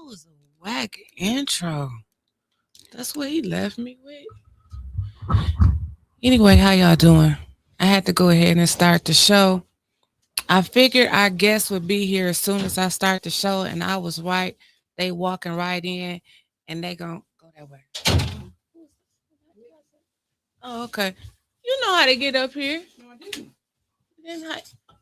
was a whack intro. That's what he left me with. Anyway, how y'all doing? I had to go ahead and start the show. I figured our guests would be here as soon as I start the show, and I was right. They walking right in, and they gonna go that way. Oh, okay. You know how to get up here. Then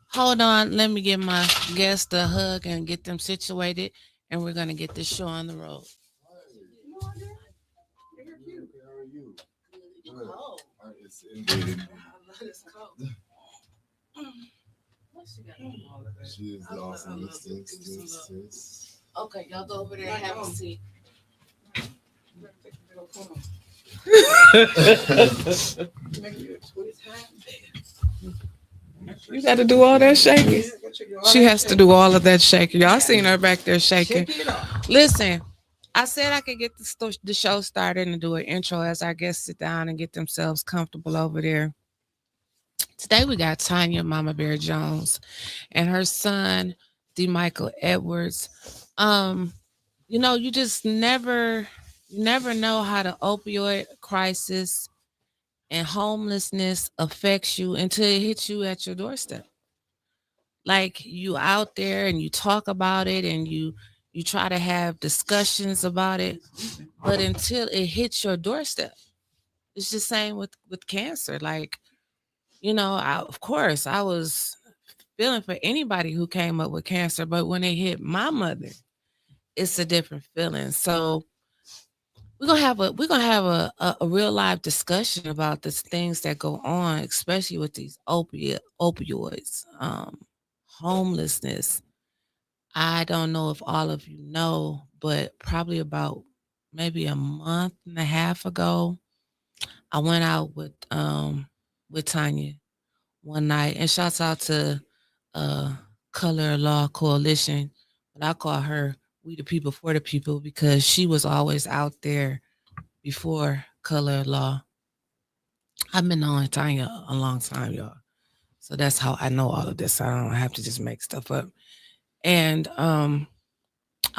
hold on. Let me give my guests a hug and get them situated, and we're gonna get this show on the road. She is awesome. Okay, y'all go over there and have a seat. You got to do all that shaking. She has to do all of that shaking. Y'all seen her back there shaking. Listen, I said I could get the show started and do an intro as our guests sit down and get themselves comfortable over there. Today we got Tonya Mama Bear Jones and her son, DeMichael Edwards. Um, you just never know how the opioid crisis and homelessness affects you until it hits you at your doorstep. Like you out there and you talk about it and you try to have discussions about it, but until it hits your doorstep, it's the same with cancer. Like of course I was feeling for anybody who came up with cancer, but when it hit my mother, it's a different feeling. So we're gonna have a real live discussion about the things that go on, especially with these opioids, homelessness. I don't know if all of you know, but probably about maybe a month and a half ago, I went out with Tanya one night, and shouts out to uh Color Law Coalition, but I call her We the People for the People because she was always out there before Color Law. I've been knowing Tanya a long time, y'all. So that's how I know all of this. I don't have to just make stuff up. And I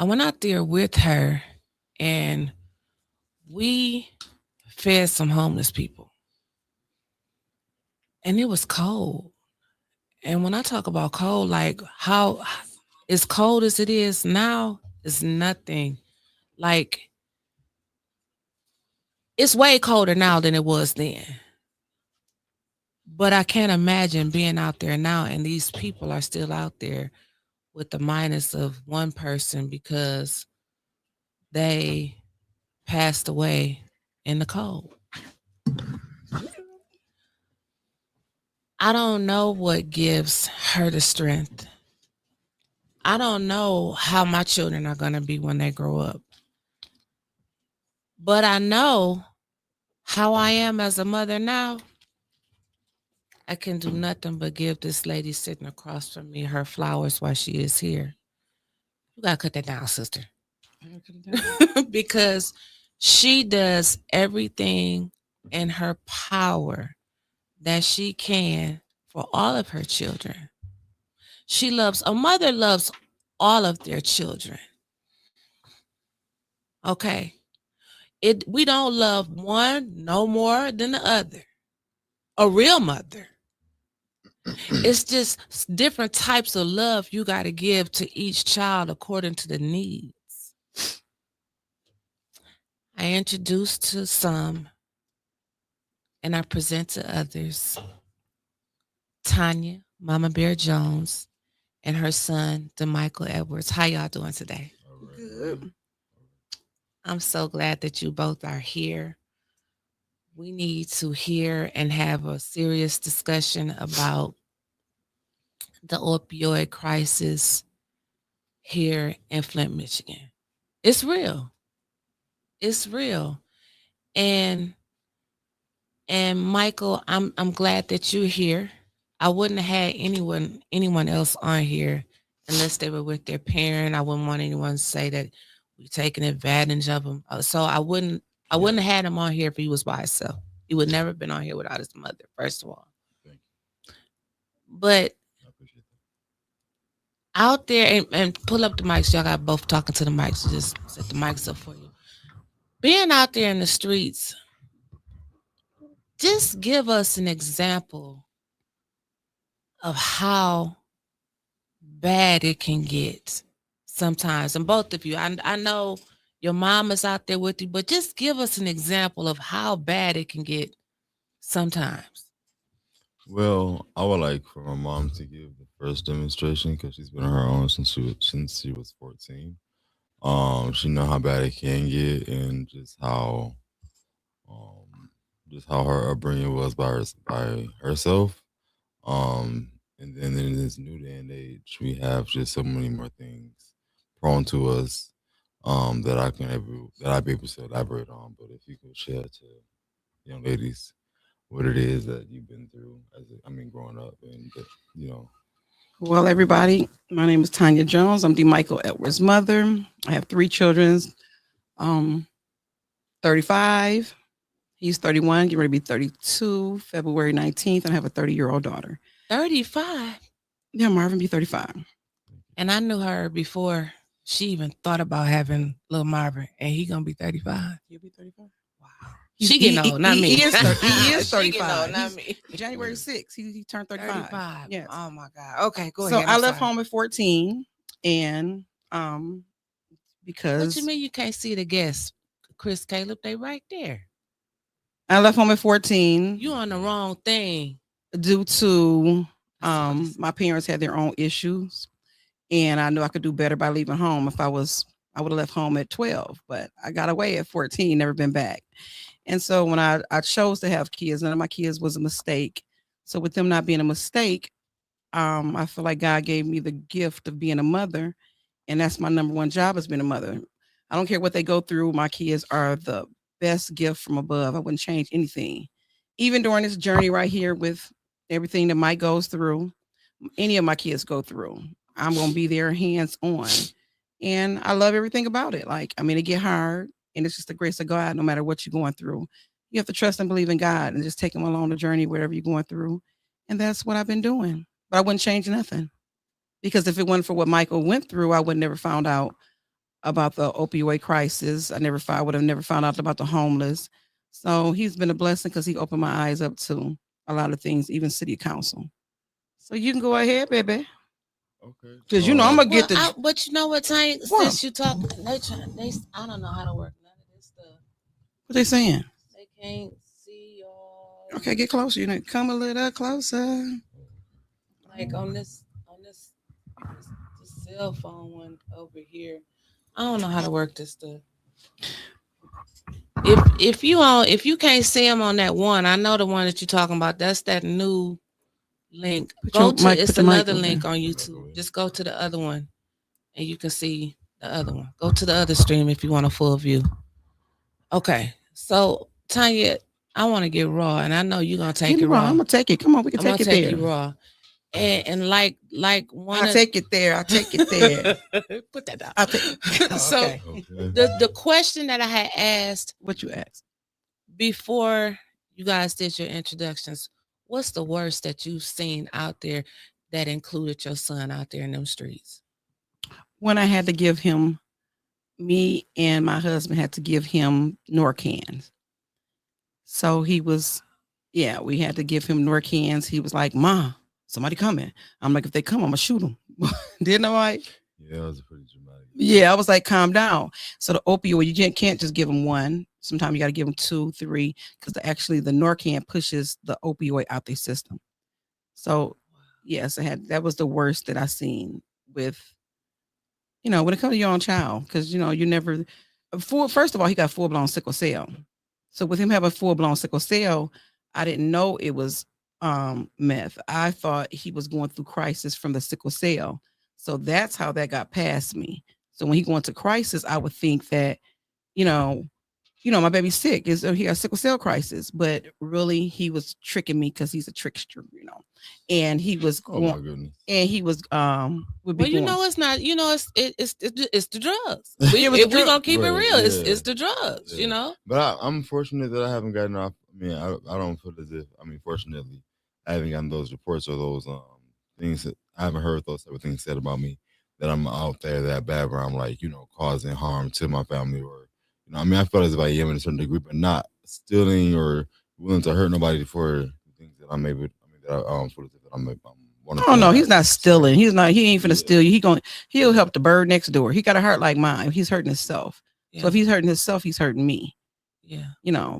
went out there with her and we fed some homeless people. And it was cold. And when I talk about cold, like how as cold as it is now is nothing. Like it's way colder now than it was then. But I can't imagine being out there now and these people are still out there with the minus of one person because they passed away in the cold. I don't know what gives her the strength. I don't know how my children are going to be when they grow up. But I know how I am as a mother now. I can do nothing but give this lady sitting across from me her flowers while she is here. You got to cut that down, sister. Because she does everything in her power that she can for all of her children. A mother loves all of their children. Okay. We don't love one no more than the other. A real mother. It's just different types of love you got to give to each child according to the needs. I introduce to some and I present to others Tonya Mama Bear Jones and her son, DeMichael Edwards. How y'all doing today? Good. I'm so glad that you both are here. We need to hear and have a serious discussion about the opioid crisis here in Flint, Michigan. It's real. It's real. And Michael, I'm glad that you're here. I wouldn't have had anyone else on here unless they were with their parent. I wouldn't want anyone to say that we're taking advantage of him. So I wouldn't have had him on here if he was by himself. He would never have been on here without his mother, first of all. But out there, and pull up the mics. Y'all got both talking to the mics. So just set the mics up for you. Being out there in the streets, just give us an example of how bad it can get sometimes. And both of you, I know your mom is out there with you, but just give us an example of how bad it can get sometimes. Well, I would like for my mom to give the first demonstration because she's been on her own since she was 14. She know how bad it can get and um, just how her upbringing was by herself. Um, and then in this new day and age, we have just so many more things prone to us that I be able to elaborate on. But if you could share to young ladies what it is that you've been through growing up and you know. Well, everybody, my name is Tonya Jones. I'm D. Michael Edwards' mother. I have three children. Um, 35. He's 31. Getting ready to be 32. February 19th. And I have a 30-year-old daughter. 35. Yeah, Marvin be 35. And I knew her before she even thought about having little Marvin, and he gonna be 35. He'll be 35. Wow. She getting old, not me. He is 30, he She is getting 35. old, not me. January 6th, he turned 35. 35. Yes. Oh my God. Okay, go So ahead. I left home at 14, and What because you mean you can't see the guests? Chris, Caleb, they right there. I left home at 14 You on the wrong thing. due to That's all. my parents had their own issues, and I knew I could do better by leaving home. I would have left home at 12, but I got away at 14, never been back. And so when I chose to have kids, none of my kids was a mistake. So with them not being a mistake, I feel like God gave me the gift of being a mother, and that's my number one job as being a mother. I don't care what they go through. My kids are the best gift from above. I wouldn't change anything. Even during this journey right here with everything that Mike goes through, any of my kids go through, I'm going to be there hands on. And I love everything about it. Like, I mean, it get hard, and it's just the grace of God no matter what you're going through. You have to trust and believe in God and just take him along the journey, wherever you're going through. And that's what I've been doing. But I wouldn't change nothing, because if it wasn't for what Michael went through, I would never found out about the opioid crisis. I would have never found out about the homeless. So he's been a blessing because he opened my eyes up to a lot of things, even city council. So you can go ahead, baby. Okay. Because I'm gonna get the But you know what, Tanya? What? Since you talk, I don't know how to work none of this stuff. what they saying. They can't see y'all. Okay, get closer. You know, come a little closer. Like this cell phone one over here. I don't know how to work this stuff. If you can't see them on that one, I know the one that you're talking about. That's that new link. It's another link on YouTube. Just go to the other one, and you can see the other one. Go to the other stream if you want a full view. Okay, so Tanya, I want to get raw, and I know you're gonna take it raw. I'm gonna take it. Come on, we can take it there. You raw. And like one. I take it there. I take it there. Put that down. I take. So Okay. the question that I had asked What you asked? before you guys did your introductions, what's the worst that you've seen out there that included your son out there in them streets? When I had to give him, me and my husband had to give him Norcans. So he was, yeah, we had to give him Norcans. He was like, "Ma, somebody coming." I'm like, "If they come, I'm gonna shoot them." Didn't I? Yeah, that was pretty dramatic. Yeah, I was like, "Calm down." So the opioid, you can't just give them one. Sometimes you got to give them 2, 3, because actually the Norcan pushes the opioid out their system. So yes, that was the worst that I seen with, when it comes to your own child, because you never. First of all, he got full blown sickle cell. So with him having full blown sickle cell, I didn't know it was meth. I thought he was going through crisis from the sickle cell. So that's how that got past me. So when he going to crisis, I would think that, you know, my baby's sick. He has sickle cell crisis, but really he was tricking me because he's a trickster, and he was Oh my goodness. and he was would be Well, going, it's not. It's the drugs. It was If the we're drug- gonna keep it Right, real, yeah. it's the drugs. Yeah. But I'm fortunate that I haven't gotten off. I mean, I don't feel as if. I mean, fortunately, I haven't gotten those reports or those things that I haven't heard those type of things said about me. that I'm out there that bad where I'm like, causing harm to my family or, I mean, I feel as if I am in a certain degree, but not stealing or willing to hurt nobody for the things that I'm able, I mean, that for the things that I'm want to Oh put no, out he's not there. So, stealing. He ain't finna yeah, steal you. He'll help the bird next door. He got a heart like mine. He's hurting himself. So Yeah. if he's hurting himself, he's hurting me. Yeah.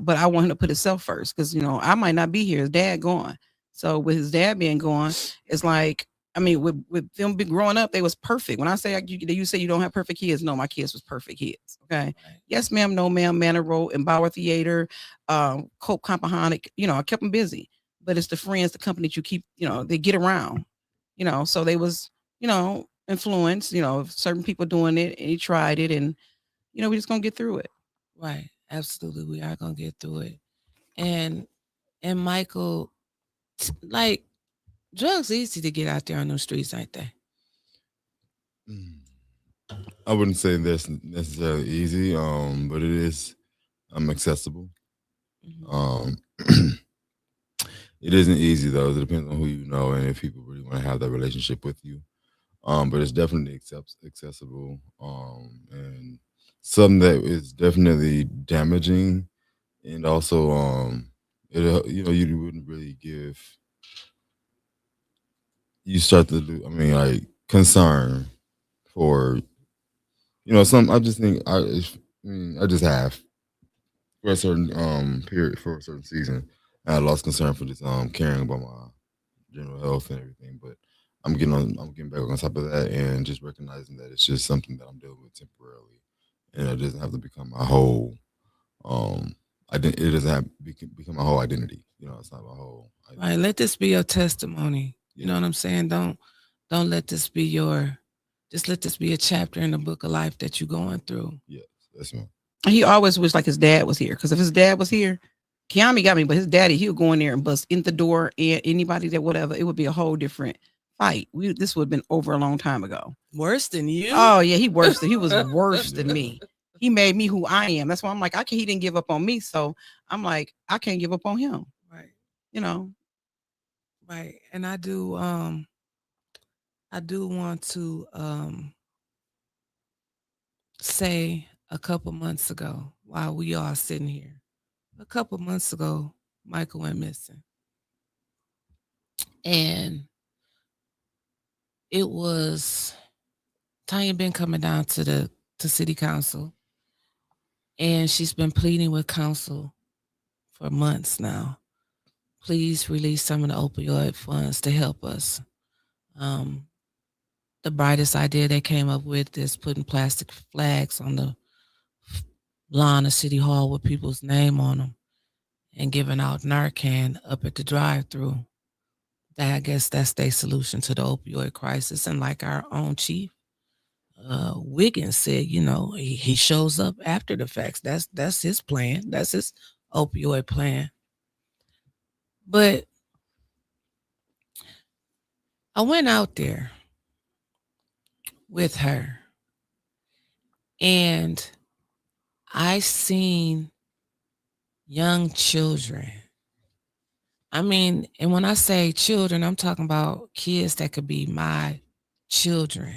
But I want him to put himself first because I might not be here. His dad gone. So with his dad being gone, it's like, I mean, with them be growing up, they was perfect. When I say you say you don't have perfect kids, no, my kids was perfect kids. Okay, Right. yes, ma'am, no, ma'am. Manor Road and Bauer Theater, Cope Compahonic. I kept them busy, but it's the friends, the company that you keep. They get around. So they was influenced. Certain people doing it, and he tried it, and we just gonna get through it. Right. Absolutely. We are gonna get through it. And Michael, like drugs easy to get out there on those streets, ain't they? mm, I wouldn't say that's necessarily easy, but it is accessible. Mhm. Um, it isn't easy though. It depends on who you know and if people really want to have that relationship with you. But it's definitely accessible. And something that is definitely damaging, and also it you wouldn't really give. You start to do. I mean, like concern for some. I just think I just have for a certain period for a certain season. I lost concern for just caring about my general health and everything. But I'm getting back on top of that and just recognizing that it's just something that I'm dealing with temporarily, and it doesn't have to become my whole it doesn't have become my whole identity. It's not my whole Right. identity. Let this be your testimony. You Yeah, know what I'm saying? Don't let this be your just let this be a chapter in the book of life that you're going through. yes, that's me. He always wished like his dad was here because if his dad was here, Kiami got me, but his daddy, he would go in there and bust in the door and anybody that whatever, it would be a whole different fight. This would have been over a long time ago. Worse than you? Oh yeah, he was worse than Yeah. me. He made me who I am. That's why I'm like, he didn't give up on me. So I'm like, I can't give up on him. Right. You know. Right. And I do want to say a couple months ago while we all sitting here. A couple months ago, Michael went missing. And it was Tonya been coming down to city council, and she's been pleading with council for months now. Please release some of the opioid funds to help us. Um, the brightest idea they came up with is putting plastic flags on the lawn of City Hall with people's name on them and giving out Narcan up at the drive-through. I guess that's their solution to the opioid crisis. And like our own chief Wiggins said, he shows up after the facts. That's his plan. That's his opioid plan. But I went out there with her and I seen young children. I mean, and when I say children, I'm talking about kids that could be my children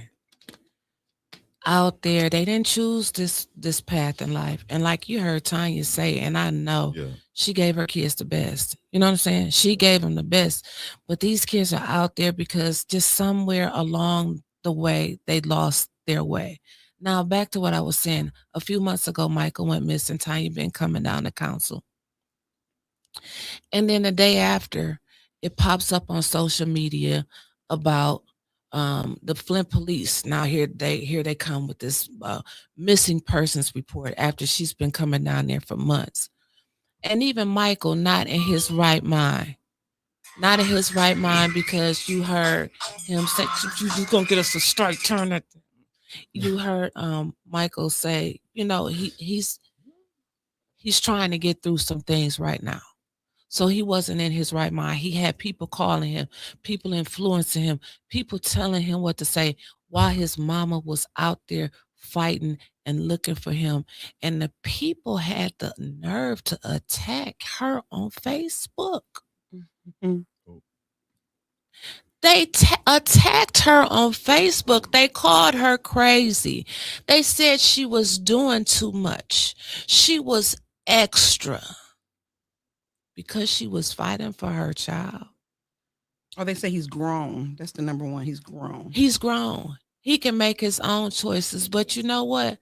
out there. They didn't choose this path in life. And like you heard Tonya say, and I know Yeah, she gave her kids the best. You know what I'm saying? She gave them the best. But these kids are out there because just somewhere along the way, they lost their way. Now back to what I was saying. A few months ago, Michael went missing. Tonya been coming down to council. And then the day after, it pops up on social media about the Flint police. Now here they come with this missing persons report after she's been coming down there for months. And even Michael, not in his right mind, not in his right mind because you heard him say, "You gonna get us a strike turn at." You heard Michael say, he's trying to get through some things right now. So he wasn't in his right mind. He had people calling him, people influencing him, people telling him what to say while his mama was out there fighting and looking for him. And the people had the nerve to attack her on Facebook. Mhm. They attacked her on Facebook. They called her crazy. They said she was doing too much. She was extra because she was fighting for her child. Oh, they say he's grown. That's the number one. He's grown. He's grown. He can make his own choices. But you know what?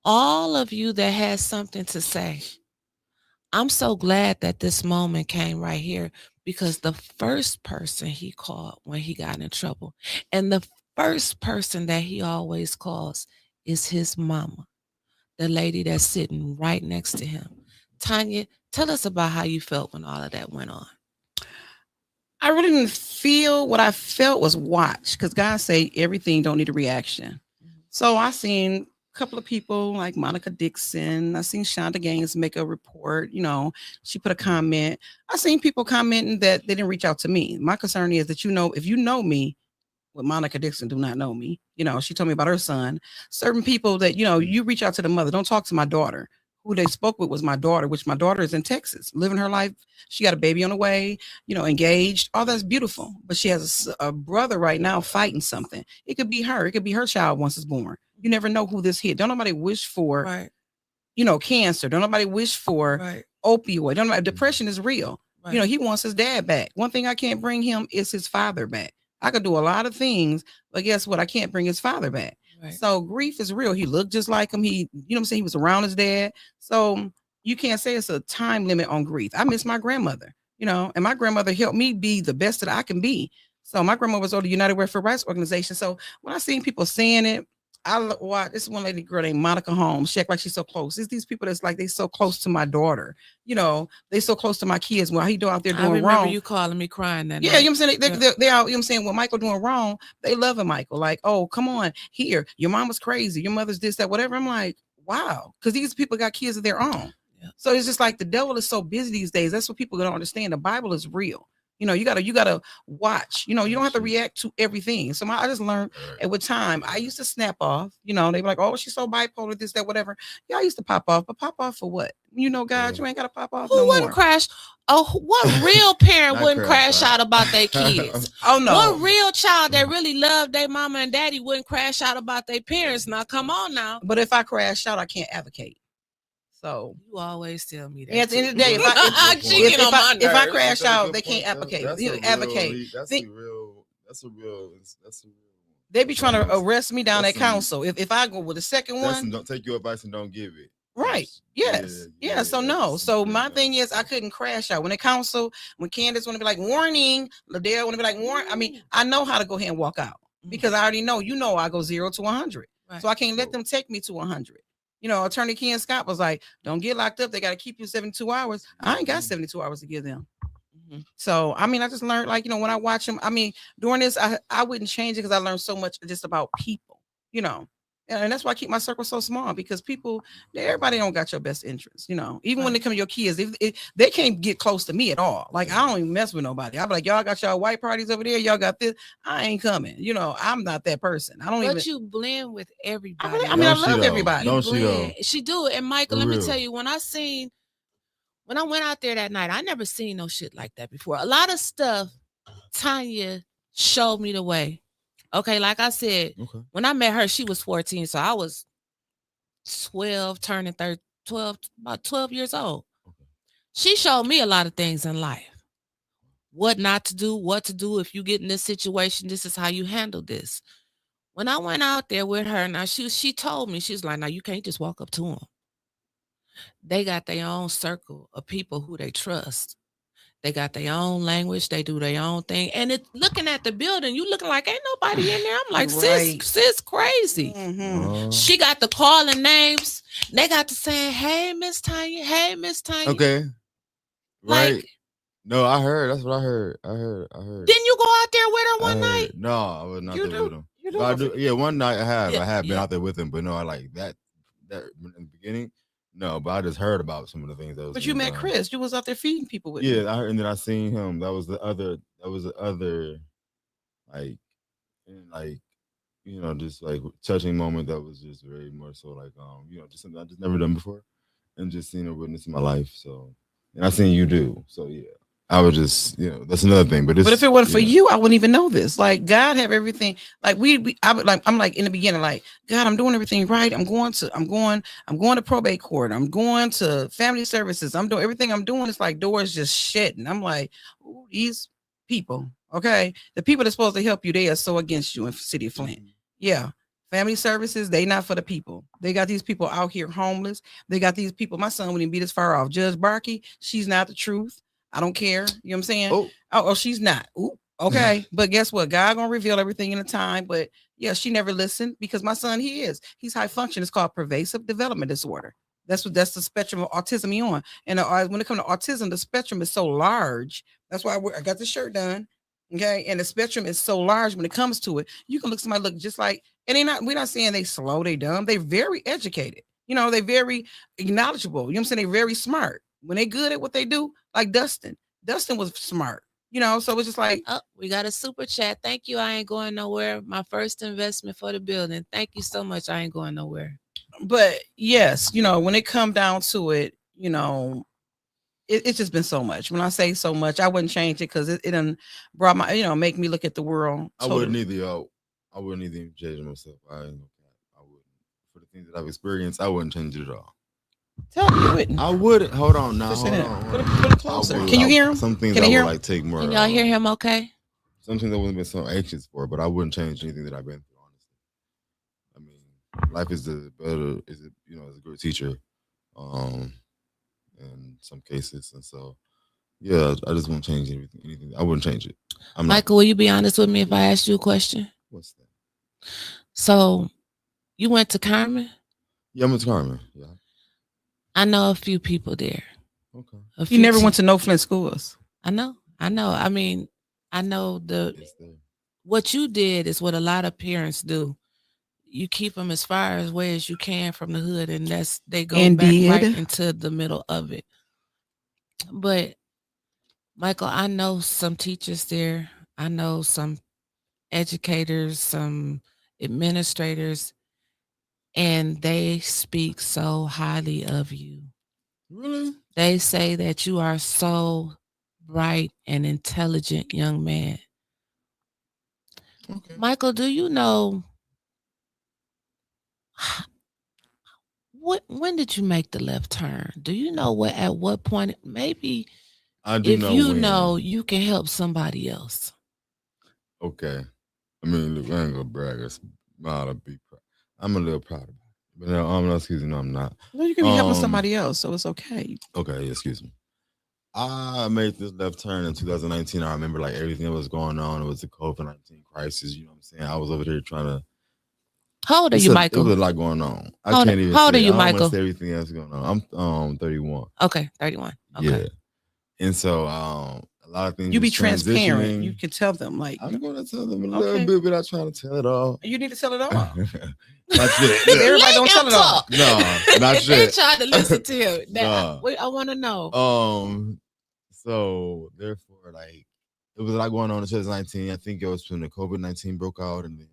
All of you that has something to say, I'm so glad that this moment came right here, because the first person he called when he got in trouble, and the first person that he always calls, is his mama, the lady that's sitting right next to him. Tonya, tell us about how you felt when all of that went on. I really didn't feel. What I felt was watch, because God say everything don't need a reaction. So I seen a couple of people like Monica Dixon. I seen Shonda Gaines make a report. She put a comment. I seen people commenting that they didn't reach out to me. My concern is that, if you know me, well, Monica Dixon do not know me. She told me about her son. Certain people that, you reach out to the mother. Don't talk to my daughter. Who they spoke with was my daughter, which my daughter is in Texas, living her life. She got a baby on the way, engaged. All that's beautiful. But she has a brother right now fighting something. It could be her. It could be her child once it's born. You never know who this hit. Don't nobody wish for, Right. Cancer. Don't nobody wish for Right. opioid. Don't nobody, depression is real. Right. He wants his dad back. One thing I can't bring him is his father back. I could do a lot of things, but guess what? I can't bring his father back. Right. So grief is real. He looked just like him. He, he was around his dad. So you can't say it's a time limit on grief. I miss my grandmother, and my grandmother helped me be the best that I can be. So my grandmother was on the United Welfare Rights Organization. So when I seen people saying it, I watch this one lady girl named Monica Holmes. She act like she's so close. It's these people that's like they so close to my daughter. They so close to my kids. While he out there doing I remember wrong. You calling me crying that Yeah, night. you know what I'm saying? They out, when Michael doing wrong, they loving Michael. Like, oh, come on, here, your mama's crazy, your mother's this, that, whatever. I'm like, wow, because these people got kids of their own. Yeah. So it's just like the devil is so busy these days. That's what people don't understand. The Bible is real. You gotta watch. You don't have to react to everything. So I just learned at what time I used to snap off. They be like, oh, she's so bipolar, this, that, whatever. Yeah, I used to pop off, but pop off for what? God, you ain't gotta pop off. Who wouldn't crash? Oh, what real parent wouldn't crash out about their kids? Oh no. What real child that really loved their mama and daddy wouldn't crash out about their parents? Now, come on now. But if I crash out, I can't advocate. So you always tell me that. At the end of the day, if I crash out, they can't advocate. That's a real. They be trying to arrest me down at council. If I go with the second one, don't take your advice and don't give it. Right. Yes. Yeah. So no. So my thing is, I couldn't crash out when the council, when Candace want to be like warning, Liddell want to be like warning. I mean, I know how to go ahead and walk out because I already know. I go 0 to 100. Right. So I can't let them take me to 100. Attorney Ken Scott was like, don't get locked up. They got to keep you 72 hours. I ain't got 72 hours to give them. So, I mean, I just learned, like, when I watch them, I mean, during this, I wouldn't change it because I learned so much just about people, and that's why I keep my circle so small because people, everybody don't got your best interests, even when they come to your kids, they can't get close to me at all. Like, I don't even mess with nobody. I'm like, y'all got y'all white parties over there. Y'all got this. I ain't coming. I'm not that person. I don't But you blend with everybody. I love everybody. Don't she though? She do it. And Michael, let me tell you, when I went out there that night, I never seen no shit like that before. A lot of stuff, Tonya showed me the way. Okay, like I said, when I met her, she was 14, so I was 12, turning 12, about 12 years old. She showed me a lot of things in life. What not to do, what to do if you get in this situation. This is how you handle this. When I went out there with her, now she told me, she's like, now you can't just walk up to them. They got their own circle of people who they trust. They got their own language. They do their own thing. And looking at the building, you looking like ain't nobody in there. I'm like, sis crazy. She got the calling names. They got to saying, hey, Miss Tonya. Hey, Miss Tonya. Okay. Right. Like, no, I heard. That's what I heard. Didn't you go out there with her one night? No, I was not there with him. I do. Yeah, one night I have been out there with him, but no, I like that in the beginning. No, but I just heard about some of the things that was. But you met Chris. You was out there feeding people with. Yeah, and then I seen him. That was the other, like, just like touching moment that was just very more so like just something I just never done before, and just seeing a witness in my life. So, and I seen you do. So yeah, I would just, that's another thing. But if it wasn't for you, I wouldn't even know this. Like God have everything. Like I'm like in the beginning, like God, I'm doing everything right. I'm going to probate court. I'm going to family services. I'm doing everything I'm doing. It's like doors just shutting. I'm like, ooh, these people, okay, the people that's supposed to help you, they are so against you in City of Flint. Yeah. Family services, they not for the people. They got these people out here homeless. They got these people. My son wouldn't be this far off. Judge Barkey, she's not the truth. I don't care. You know what I'm saying? Oh, she's not. Ooh, okay. But guess what? God gonna reveal everything in a time. But yeah, she never listened because my son, he's high function. It's called pervasive development disorder. That's the spectrum of autism he on. And when it comes to autism, the spectrum is so large. That's why I got the shirt done. Okay. And the spectrum is so large when it comes to it. You can somebody look just like, and we're not saying they slow, they dumb. They're very educated. They're very acknowledgeable. You know what I'm saying? They're very smart. When they good at what they do, like Dustin was smart, so it's just like, oh, we got a super chat. Thank you. I ain't going nowhere. My first investment for the building. Thank you so much. I ain't going nowhere. But yes, when it come down to it, it's just been so much. When I say so much, I wouldn't change it because it done brought my, make me look at the world. I wouldn't either. I wouldn't even change myself. I wouldn't. For the things that I've experienced, I wouldn't change it at all. Tell me you wouldn't. I wouldn't. Hold on now. Hold on. Put it closer. Can you hear him? Some things I would like take more. Can y'all hear him okay? Some things I wouldn't been so anxious for, but I wouldn't change anything that I've been through, honestly. I mean, life is a good teacher, in some cases. And so, yeah, I just won't change anything. I wouldn't change it. Michael, will you be honest with me if I asked you a question? What's that? So, you went to Carmen? Yeah, I went to Carmen. Yeah. I know a few people there. Okay. You never went to no Flint schools. I know. I mean, I know what you did is what a lot of parents do. You keep them as far away as you can from the hood, and they go back right into the middle of it. But Michael, I know some teachers there. I know some educators, some administrators, and they speak so highly of you. Really? They say that you are so bright and intelligent young man. Okay. Michael, do you know when did you make the left turn? Do you know at what point? Maybe I do know. If you know, you can help somebody else. Okay. I mean, look, I ain't gonna brag. I'm a little proud of it. But no, excuse me, no, I'm not. Well, you can be helping somebody else, so it's okay. Okay, excuse me. I made this left turn in 2019. I remember like everything that was going on. It was the COVID-19 crisis. You know what I'm saying? I was over there trying to. How old are you, Michael? There was a lot going on. How old are you, Michael? Say everything else going on. I'm 31. Okay, 31. Okay. Yeah. And so a lot of things. You be transparent. You can tell them like I'm gonna tell them a little bit without trying to tell it all. You need to tell it all. Not yet. Everybody don't tell it all. No, not yet. They trying to listen to him. I want to know. So therefore, like, it was a lot going on in 2019. I think it was when the COVID-19 broke out, and then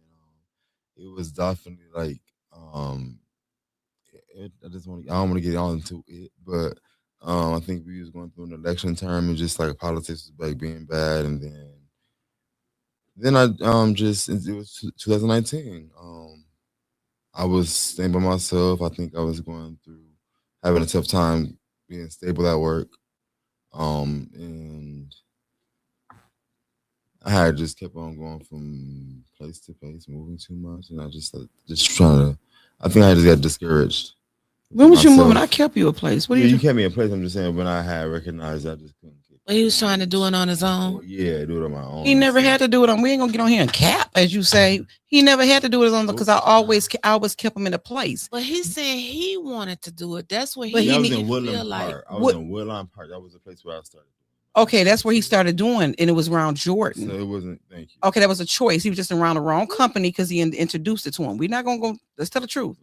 it was definitely like I don't want to get on into it, but I think we was going through an election term and just like politics was like being bad, and then I it was 2019. I was staying by myself. I think I was going through having a tough time being stable at work. And I had just kept on going from place to place, moving too much, and I just trying to. I think I just got discouraged. When was you moving? I kept you a place. What you kept me a place. I'm just saying when I had recognized, I just couldn't. He was trying to do it on his own. Yeah, do it on my own. He never had to do it on. We ain't gonna get on here and cap, as you say. He never had to do it on because I always kept him in a place. But he's saying he wanted to do it. That's what I was in Woodland Park. I was in Woodland Park. That was the place where I started. Okay, that's where he started doing, and it was around Jordan. So it wasn't. Thank you. Okay, that was a choice. He was just around the wrong company because he introduced it to him. We're not gonna go. Let's tell the truth.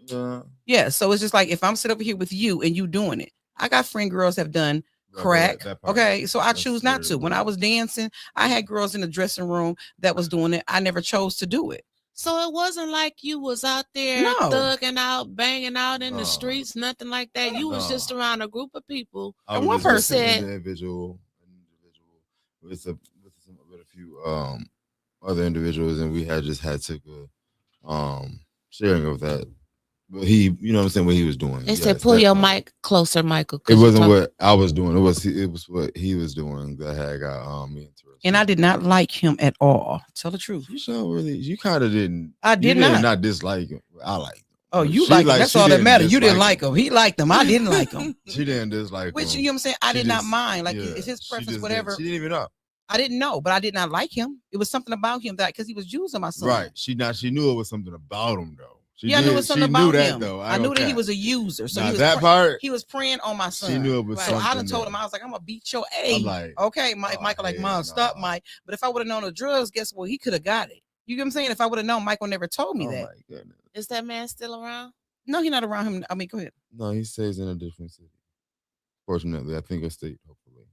Yeah. So it's just like if I'm sitting over here with you and you doing it. I got friend girls have done crack. Okay, so I choose not to. When I was dancing, I had girls in the dressing room that was doing it. I never chose to do it. So it wasn't like you was out there thugging out, banging out in the streets, nothing like that. You was just around a group of people. And one person said individual. with a few other individuals, and we had just had took a sharing of that. But he, you know what I'm saying, what he was doing. They said Yes, pull that your part. mic closer, Michael. It wasn't what I was doing. It was what he was doing that had got me interested. And I did not like him at all. Tell the truth. You so really, you kind of didn't. I did you did not. not dislike him. I liked him. Oh, you She like him. That's she all that didn't matters. You didn't dislike like him. He liked him. I didn't like him. She didn't dislike Which, him. you know what I'm saying? I She did not just- mind. Like, yeah, if his she preference, just whatever. She didn't even know. I didn't know, but I did not like him. It was something about him that because he was using my son. Right. She knew it was something about him though. She I knew it was something about that, him. though. I knew that he was a user. So now, he was that part. he was preying on my son. She knew it was So something. I done told him, I was like, I'm gonna beat your A. I'm like, okay, Michael, like, Mom, stop, Mike. But if I would have known the drugs, guess what? He could have got it. You get what I'm saying? If I would have known, Michael never told me that. My goodness. Is that man still around? No, he's not around him. I mean, go ahead. No, he stays in a different city. Fortunately, I think a state, hopefully.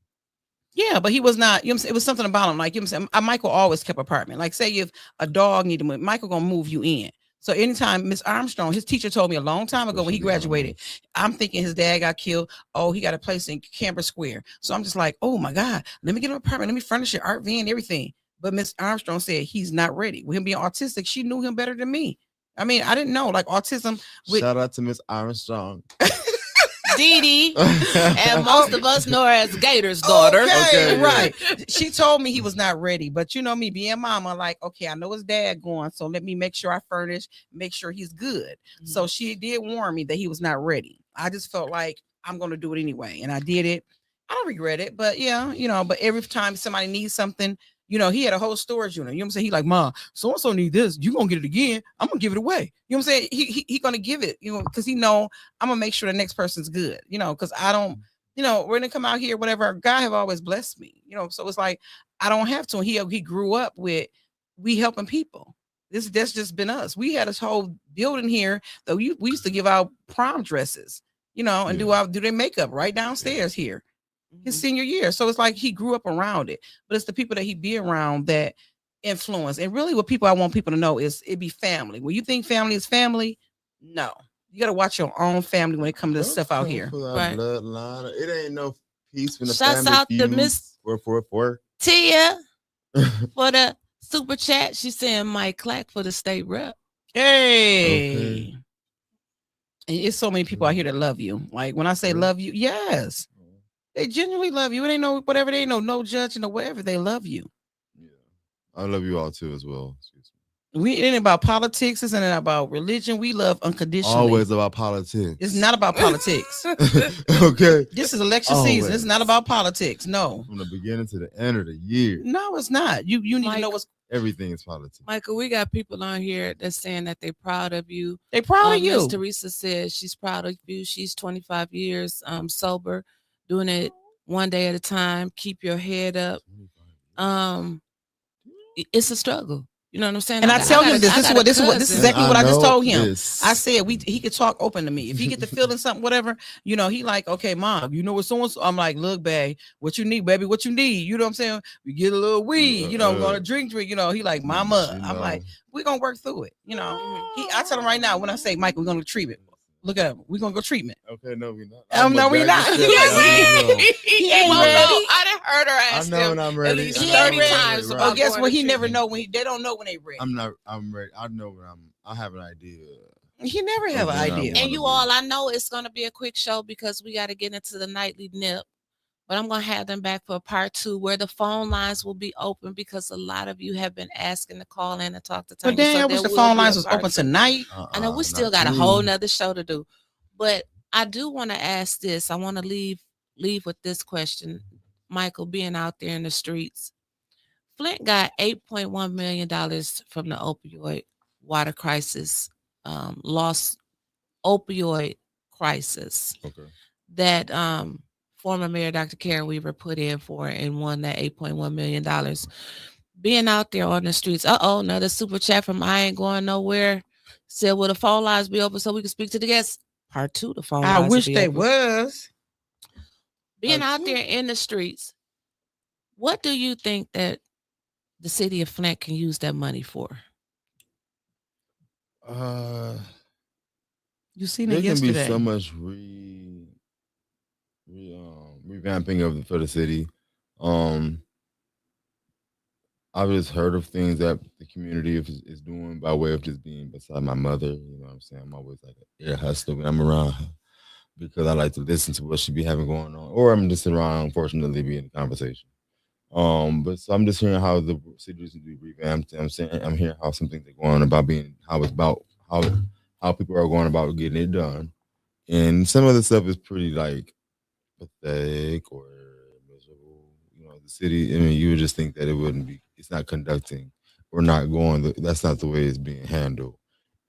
Yeah, but he was not, you know what I'm saying? It was something about him. Like, you know what I'm saying? Michael always kept apartment. Like, say if a dog needed to move, Michael gonna move you in. So anytime Miss Armstrong, his teacher told me a long time ago when he graduated, I'm thinking his dad got killed. Oh, he got a place in Canberra Square. So I'm just like, oh my God, let me get an apartment. Let me furnish it, art van, everything. But Miss Armstrong said he's not ready. With him being autistic, she knew him better than me. I mean, I didn't know, like autism. Shout out to Miss Armstrong. Dee Dee, and most of us know her as Gator's daughter. Okay, right. She told me he was not ready, but you know me being mama, like, okay, I know his dad going, so let me make sure I furnish, make sure he's good. Mm-hmm. So she did warn me that he was not ready. I just felt like I'm going to do it anyway, and I did it. I don't regret it, but yeah, you know, but every time somebody needs something, you know, he had a whole storage unit. You know what I'm saying? He like, Mom, so-and-so need this. You gonna get it again. I'm gonna give it away. You know what I'm saying? He gonna give it, you know, because he know I'm gonna make sure the next person's good, you know, because I don't, you know, we're gonna come out here, whatever. God have always blessed me, you know, so it's like I don't have to. He grew up with we helping people. That's just been us. We had this whole building here that we used to give out prom dresses, you know, and do their makeup right downstairs here. His senior year. So it's like he grew up around it, but it's the people that he be around that influence. And really what I want people to know is it be family. When you think family is family, no. You got to watch your own family when it comes to this stuff out here. Right. Bloodline. It ain't no peace in the Shouts family. Out to Miss 444. Tia for the super chat. She's saying Mike Clack for the state rep. Hey. Okay. And it's so many people out here that love you. Like when I say love you, yes. They genuinely love you. It ain't no whatever. They ain't no judging or whatever. They love you. Yeah, I love you all too as well. Excuse me. It ain't about politics. It's not about religion. We love unconditionally. Always about politics. It's not about politics. Okay. This is election season. It's not about politics. No. From the beginning to the end of the year. No, it's not. You need to know what's. Everything is politics. Michael, we got people on here that's saying that they're proud of you. They're proud of you. Miss Teresa says she's proud of you. She's 25 years sober. Doing it one day at a time. Keep your head up. It's a struggle. You know what I'm saying? And I tell him this is exactly what I just told him. I said he could talk open to me. If he get to feeling something, whatever, you know, he like, okay, Mom, you know what someone's. I'm like, look, babe, what you need, baby, what you need. You know what I'm saying? We get a little weed, you know, we're gonna drink, you know. He like, Mama. I'm like, we're gonna work through it. You know, I tell him right now when I say, Michael, we're gonna go treatment. Look at him. We're gonna go treatment. Okay, no, we're not. No, we're not. He ain't ready. I done heard her ask him. I know when I'm ready. At least 30 times. Right. Oh, guess what? He never know when they don't know when they ready. I'm ready. I know when I have an idea. He never have an idea. And you all, I know it's gonna be a quick show because we got to get into the nightly nip. But I'm going to have them back for part 2 where the phone lines will be open because a lot of you have been asking to call in and talk to Tonya. But damn, I wish the phone lines was open tonight. I know we still got a whole nother show to do. But I do want to ask this. I want to leave with this question. Michael, being out there in the streets, Flint got $8.1 million from the opioid water crisis, lost opioid crisis. Okay. That former Mayor Dr. Karen Weaver put in for and won that $8.1 million. Being out there on the streets. Another super chat from I Ain't Going Nowhere. Said, will the phone lines be open so we can speak to the guests? Part 2, the phone lines. I wish they was. Being out there in the streets, what do you think that the city of Flint can use that money for? You seen it yesterday. There can be so much revamping for the city. I've just heard of things that the community is doing by way of just being beside my mother. You know what I'm saying? I'm always like an ear hustler when I'm around her because I like to listen to what she be having going on, or I'm just around, unfortunately, be in the conversation. But so I'm just hearing how the city is to be revamped. I'm saying I'm hearing how some things are going about being how it's about how people are going about getting it done, and some of the stuff is pretty like pathetic or miserable. You know, the city. I mean, you would just think that it wouldn't be. It's not conducting or not going. That's not the way it's being handled.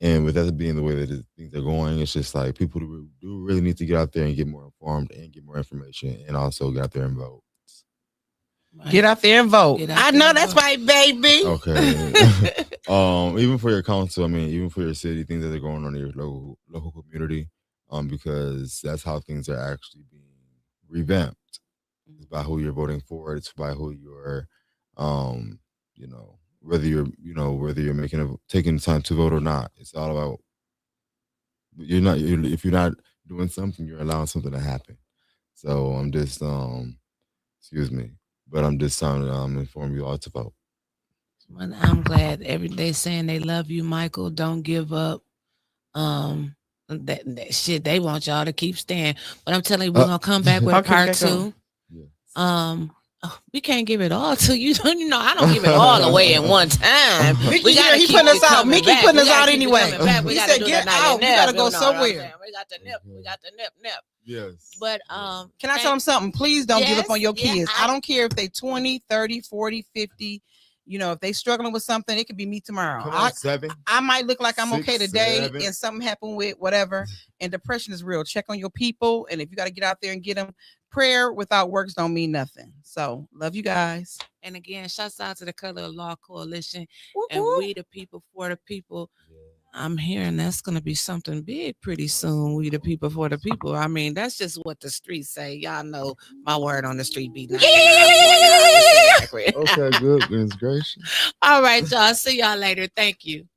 And with that being the way that things are going, it's just like people do really need to get out there and get more informed and get more information, and also get out there and vote. Get out there and vote. I know that's right, baby. Okay. Even for your council, I mean, even for your city, things that are going on in your local community, because that's how things are actually being revamped. It's by who you're voting for. It's by who you're, you know, whether you're taking the time to vote or not. It's all about if you're not doing something, you're allowing something to happen. So I'm just excuse me, but I'm just trying to inform you all to vote. Well, I'm glad every day saying they love you, Michael. Don't give up. That shit they want y'all to keep staying. But I'm telling you, we're gonna come back with a part two. Yeah. We can't give it all to you. You know, I don't give it all away in one time. We gotta keep putting us out. Mickey putting us out anyway. We said get out. We gotta go somewhere. We got the nip. We got the nip. Yes. But can I tell them something? Please don't give up on your kids. I don't care if they 20, 30, 40, 50. You know, if they struggling with something, it could be me tomorrow. I might look like I'm okay today and something happened with whatever. And depression is real. Check on your people. And if you got to get out there and get them, prayer without works don't mean nothing. So love you guys. And again, shouts out to the Color of Law Coalition and we the people for the people. I'm hearing that's going to be something big pretty soon. We the people for the people. I mean, that's just what the streets say. Y'all know my word on the street be nice. Okay, good. Goodness gracious. All right, y'all. See y'all later. Thank you.